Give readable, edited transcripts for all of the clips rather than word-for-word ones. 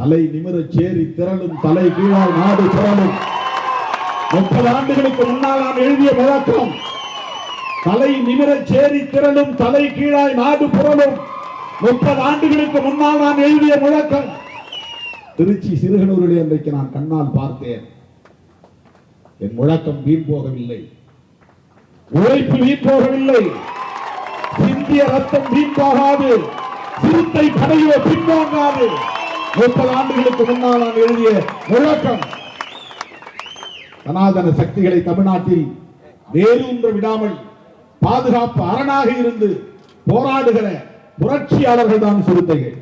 தலை நிமிர சேரி திரளும் தலை கீழாய் நாடு புரளும். 30 ஆண்டுகளுக்கு முன்னால் நான் எழுதிய முழக்கம், தலை நிமிர சேரி திரளும் தலை கீழாய் நாடு புரளும். 30 ஆண்டுகளுக்கு முன்னால் நான் எழுதிய முழக்கம் திருச்சி சிறுகனூரிலே அன்றைக்கு நான் கண்ணால் பார்த்தேன். என் முழக்கம் வீண் போகவில்லை, உழைப்பு வீண் போகவில்லை, சிந்திய ரத்தம் வீண் போகாது, சிறுத்தை படையோ பின்வாங்காது. 30 ஆண்டுகளுக்கு முன்னால் நான் எழுதிய முழக்கம் சனாதன சக்திகளை தமிழ்நாட்டில் வேரூன்ற விடாமல் பாதுகாப்பு அரணாக இருந்து போராடுகிற புரட்சியாளர்கள் தான் சிறுத்தைகள்.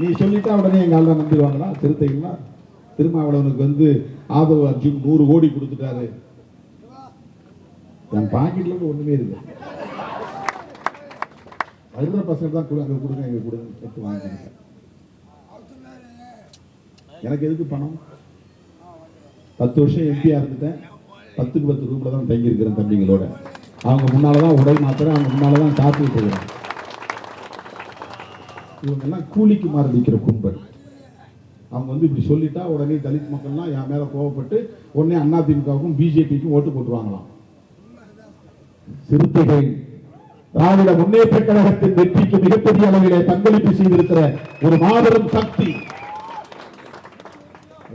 நீ சொல்லிட்டா உடனே எங்க ஆள் நம்பிடுவாங்களா? சிறுத்தைகளா? திருமாவளவனுக்கு ஆதவ அர்ஜுன் 100 கோடி கொடுத்துட்டாரு, என் பாக்கெட்ல ஒண்ணுமே இருக்கு, வருகிற பசங்க தான் அங்க கொடுங்க எங்க கொடுங்க எடுத்து வாங்கிக்க. எனக்கு எதுக்கு பணம்? 10 வருஷம் எம்பியா இருந்துட்டேன், 10க்கு 10 ரூம்ல தான் தங்கி இருக்கிறேன் தம்பிங்களோட. அவங்க முன்னாலதான் உடை மாத்திரம், அவங்க முன்னாலதான் காத்து போகிறேன். இவங்க எல்லாம் கூலிக்கு மாறி நிற்கிற கும்பல். அவங்க இப்படி சொல்லிட்டா உடனே தலித் மக்கள்லாம் என் மேல கோவப்பட்டு உடனே அதிமுகவுக்கும் பிஜேபிக்கும் ஓட்டு போட்டுருவாங்களாம். சிறுத்தைகள் திராவிட முன்னேற்ற கழகத்தின் வெற்றிக்கு மிகப்பெரிய அளவிலே பங்களிப்பு செய்திருக்கிற ஒரு மாபெரும் சக்தி.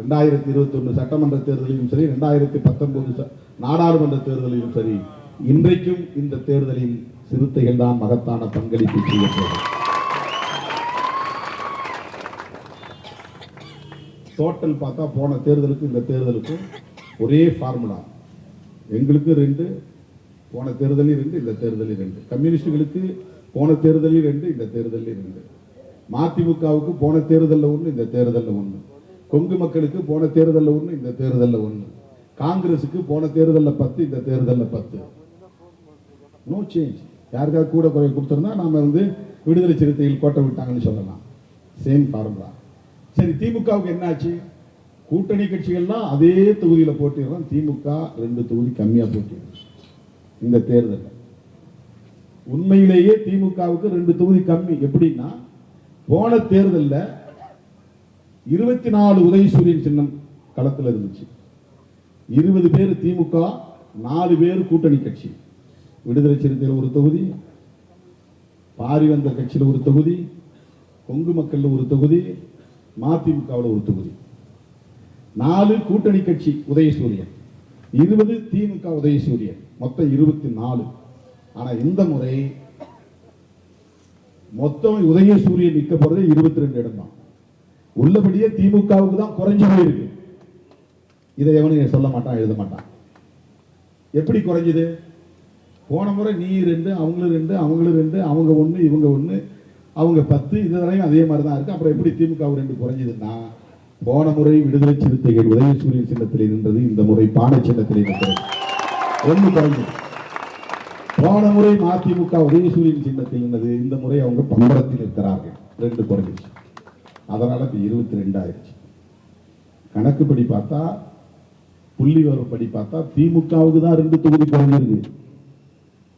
2021 சட்டமன்ற தேர்தலிலும் சரி, 2019 நாடாளுமன்ற தேர்தலிலும் சரி, இன்றைக்கும் இந்த தேர்தலில் சிறுத்தைகள் தான் மகத்தான பங்களிப்பு செய்யப்படும். டோட்டல் பார்த்தா போன தேர்தலுக்கு இந்த தேர்தலுக்கும் ஒரே ஃபார்முலா. எங்களுக்கு 2, போன தேர்தலில் 2, இந்த தேர்தலில் 2. கம்யூனிஸ்டுகளுக்கு போன தேர்தலில் 2, இந்த தேர்தலில் 2. மதிமுகவுக்கு போன தேர்தலில் 1, இந்த தேர்தலில் 1. கொங்கு மக்களுக்கு போன தேர்தலில் 1, இந்த தேர்தலில் 1. காங்கிரசுக்கு போன தேர்தலில் 10, இந்த தேர்தலில் 10. No change. யாருக்காவது கூட குறை கொடுத்திருந்தா நாம விடுதலை சிறுத்தைகள் கோட்டை விட்டாங்கன்னு சொல்லலாம். Same formula. சரி, திமுகவுக்கு என்னாச்சு? கூட்டணி கட்சிகள்லாம் அதே தொகுதியில் போட்டிடுறோம், திமுக 2 தொகுதி கம்மியா போட்டிடுறோம். இந்த தேர்தல் உண்மையிலேயே திமுகவுக்கு 2 தொகுதி கம்மி. எப்படின்னா, போன தேர்தலில் 24 உதயசூரியன் சின்னம் களத்தில் இருந்துச்சு. 20 பேர் திமுக, 4 பேர் கூட்டணி கட்சி. விடுதலை சிறுத்தையில் 1 தொகுதி, பாரிவந்த கட்சியில் 1 தொகுதி, கொங்கு மக்கள் 1 தொகுதி, மதிமுகவில் 1 தொகுதி. 4 கூட்டணி கட்சி உதயசூரியன், 20 திமுக உதயசூரியன், மொத்தம் 24. ஆனா இந்த முறை மொத்தம் உதயசூரியன் நிற்க போறது 22 இடம் தான். உள்ளபடியே திமுகவுக்கு தான் குறைஞ்சு போயிருக்கு. இதை எவனும் சொல்ல மாட்டான், எழுத மாட்டான். எப்படி குறைஞ்சது? போன முறை நீ 2, அவங்களும் 2, அவங்களும் 2, அவங்க 1, இவங்க 1, அவங்க 10, இதுவரையும் அதே மாதிரி தான் இருக்கு. அப்புறம் எப்படி திமுக 2 குறைஞ்சதுன்னா, போன முறை விடுதலை சிறுத்தைகள் உதயசூரியன் சின்னத்தில் இருந்தது, இந்த முறை பானை சின்னத்தில் இருக்கிறது. 1 குறைஞ்சது. போன முறை மதிமுக உதயசூரியன் சின்னத்தில் இருந்தது, இந்த முறை அவங்க பம்பரத்தில் இருக்கிறார்கள், 2 குறைஞ்சிச்சு. அதனால 22 ஆயிடுச்சு. கணக்குப்படி பார்த்தா, புள்ளி வரப்படி பார்த்தா திமுகவுக்கு தான் 2 தொகுதி குறைஞ்சிருக்கு.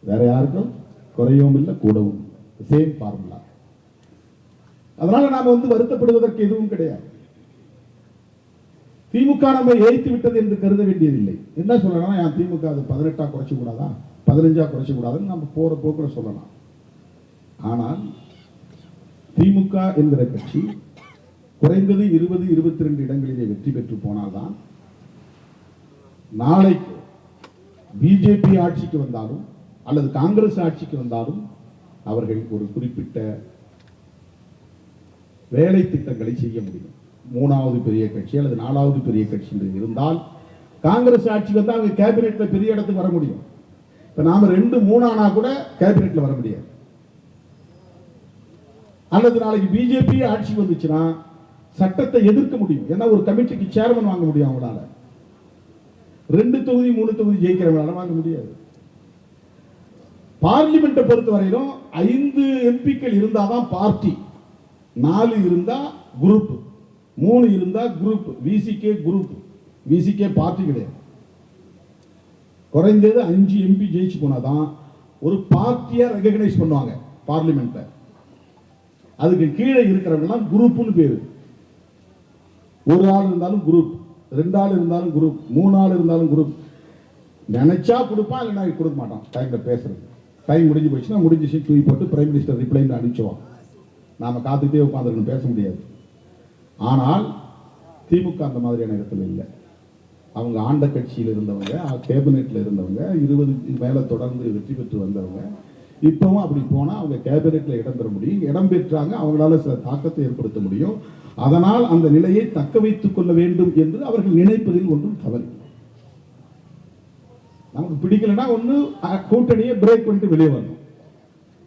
வேற யாருக்கும் குறையவும் இல்லை, கூடவும். Same formula. அதனால நாம வருத்தப்படுவதற்கு எதுவும் கிடையாது. திமுக நம்ம ஏய்த்து விட்டது என்று கருத வேண்டியதில்லை. என்ன சொல்லலாம்? திமுக 18 குறைச்சு கூடாதா, 15 குறைச்சு கூடாதுன்னு நம்ம போற போக்குல சொல்லலாம். ஆனால் திமுக என்கிற கட்சி குறைந்தது 20, 22 இடங்களிலே வெற்றி பெற்று போனால்தான் நாளைக்கு பிஜேபி ஆட்சிக்கு வந்தாலும் அல்லது காங்கிரஸ் ஆட்சிக்கு வந்தாலும் அவர்கள் ஒரு குறிப்பிட்ட வேலை திட்டங்களை செய்ய முடியும். 3வது பெரிய கட்சி அல்லது 4வது பெரிய கட்சி இருந்தால் காங்கிரஸ் ஆட்சிக்கு வந்தால் அவங்க கேபினெட்ல பெரிய இடத்துக்கு வர முடியும். இப்ப நாம 2, 3 ஆனா கூட கேபினெட்ல வர முடியாது. அல்லது நாளைக்கு பிஜேபி ஆட்சி வந்துச்சுன்னா சட்டத்தை எதிர்க்க முடியும். ஏன்னா ஒரு கமிட்டிக்கு சேர்மன் வாங்க முடியும் அவங்களால. 2 தொகுதி 3 தொகுதி ஜெயிக்கிறவங்களால வாங்க முடியாது. பார்லிமெண்ட்டை பொறுத்தவரையிலும் 5 எம்பிக்கள் இருந்தாதான் பார்ட்டி, 4 இருந்தா குரூப், 3 இருந்தா group. VCK group, VCK party கிடையாது. குறைந்தது 5 எம்பி ஜெயிச்சு போனாதான் ஒரு பார்ட்டியா ரெகக்னைஸ் பண்ணுவாங்க பார்லிமெண்ட்ல. அதுக்கு கீழே இருக்கிறவங்க குரூப்னு பேரு. ஒரு ஆள் இருந்தாலும் குரூப், 2 ஆள் இருந்தாலும் குரூப், 3 ஆள் இருந்தாலும் குரூப். நினைச்சா கொடுப்பான், இல்லைன்னா கொடுக்க மாட்டான். டைம்ல பேசுறது, டைம் முடிஞ்சு போச்சுன்னா முடிஞ்சிச்சு தூக்கி போட்டு பிரைம் மினிஸ்டர் ரிப்ளைன்னு அனுப்பிச்சுவான். நாம காத்துக்கிட்டே உட்காந்துருக்கணும், பேச முடியாது. ஆனால் திமுக அந்த மாதிரியான இடத்துல இல்லை. அவங்க ஆண்ட கட்சியில் இருந்தவங்க, கேபினெட்ல இருந்தவங்க, 20 மேல தொடர்ந்து வெற்றி பெற்று வந்தவங்க. இப்பவும் அப்படி போனா அவங்க கேபினெட்ல இடம் பெற முடியும். இடம் பெற்றாங்க, அவங்களால சில தாக்கத்தை ஏற்படுத்த முடியும். அதனால் அந்த நிலையை தக்க வைத்துக் கொள்ள வேண்டும் என்று அவர்கள் நினைப்பதில் ஒன்றும் தவறு. நமக்கு பிடிக்கலன்னா ஒண்ணு கூட்டணியை பிரேக் பண்ணிட்டு வெளியே வரணும்.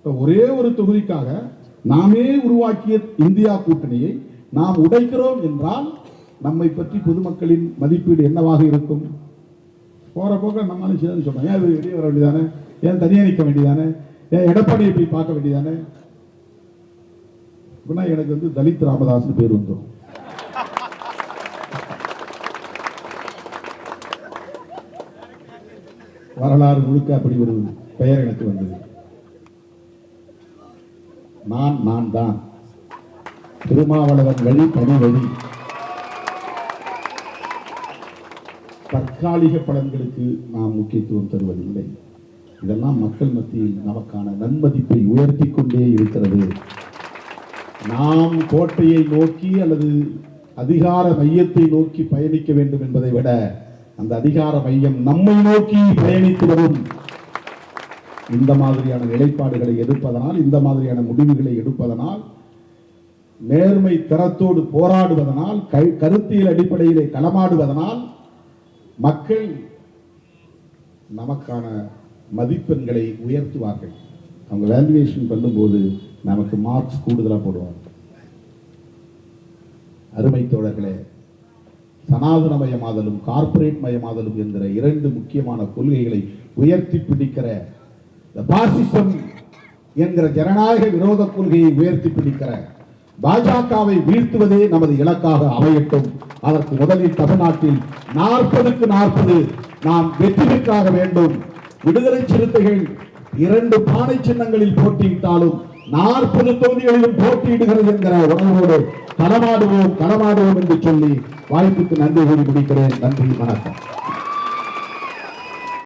ஒரே ஒரு தொகுதிக்காக நாமே உருவாக்கிய இந்தியா கூட்டணியை நாம் உடைக்கிறோம் என்றால் நம்மை பற்றி பொதுமக்களின் மதிப்பீடு என்னவாக இருக்கும்? போற போக்க நம்மளால சொல்றோம், ஏன் வெளியே வர வேண்டியதானே, ஏன் தனியா நிற்க வேண்டியதானே, ஏன் எடப்பாடியை போய் பார்க்க வேண்டியதானே. எனக்கு தலித் ராமதாஸ் பேர் வந்துடும். வரலாறு முழுக்க அப்படி ஒரு பெயர் எனக்கு வந்தது. நான் தான் திருமாவளவன் வழி தனி வழி. தற்காலிக பலன்களுக்கு நாம் முக்கியத்துவம் தருவதில்லை. இதெல்லாம் மக்கள் மத்தியில் நமக்கான நன்மதிப்பை உயர்த்தி கொண்டே இருக்கிறது. நாம் கோட்டையை நோக்கி அல்லது அதிகார மையத்தை நோக்கி பயணிக்க வேண்டும் என்பதை விட அந்த அதிகார மையம் நம்மை நோக்கி பயணித்து வரும். இந்த மாதிரியான நிலைப்பாடுகளை எடுப்பதனால், இந்த மாதிரியான முடிவுகளை எடுப்பதனால், நேர்மை தரத்தோடு போராடுவதனால், கருத்தியல் அடிப்படையிலே களமாடுவதனால் மக்கள் நமக்கான மதிப்பெண்களை உயர்த்துவார்கள். அவங்க வேல்யூவேஷன் பண்ணும்போது நமக்கு மார்க்ஸ் கூடுதலா போடுவாங்க. அருமை தோழர்களே, சனாதனமயமாதலும் கார்ப்பரேட் மயமாதலும் என்கிற 2 முக்கியமான கொள்கைகளை உயர்த்தி பிடிக்கிற பாசிசம் என்கிற ஜனநாயக விரோத கொள்கையை உயர்த்தி பிடிக்கிற பாஜகவை வீழ்த்துவதே நமது இலக்காக அமையட்டும். அதற்கு முதலில் தமிழ்நாட்டில் 40க்கு 40 நாம் வெற்றி பெற்றாக வேண்டும். விடுதலை சிறுத்தைகள் 2 பானை சின்னங்களில் போட்டியிட்டாலும் 40 தொகுதிகளிலும் போட்டியிடுகிறது என்கிற உணர்வோடு களமாடுவோம் என்று சொல்லி வாய்ப்புக்கு நன்றி கூறி முடிக்கிறேன். நன்றி, வணக்கம்.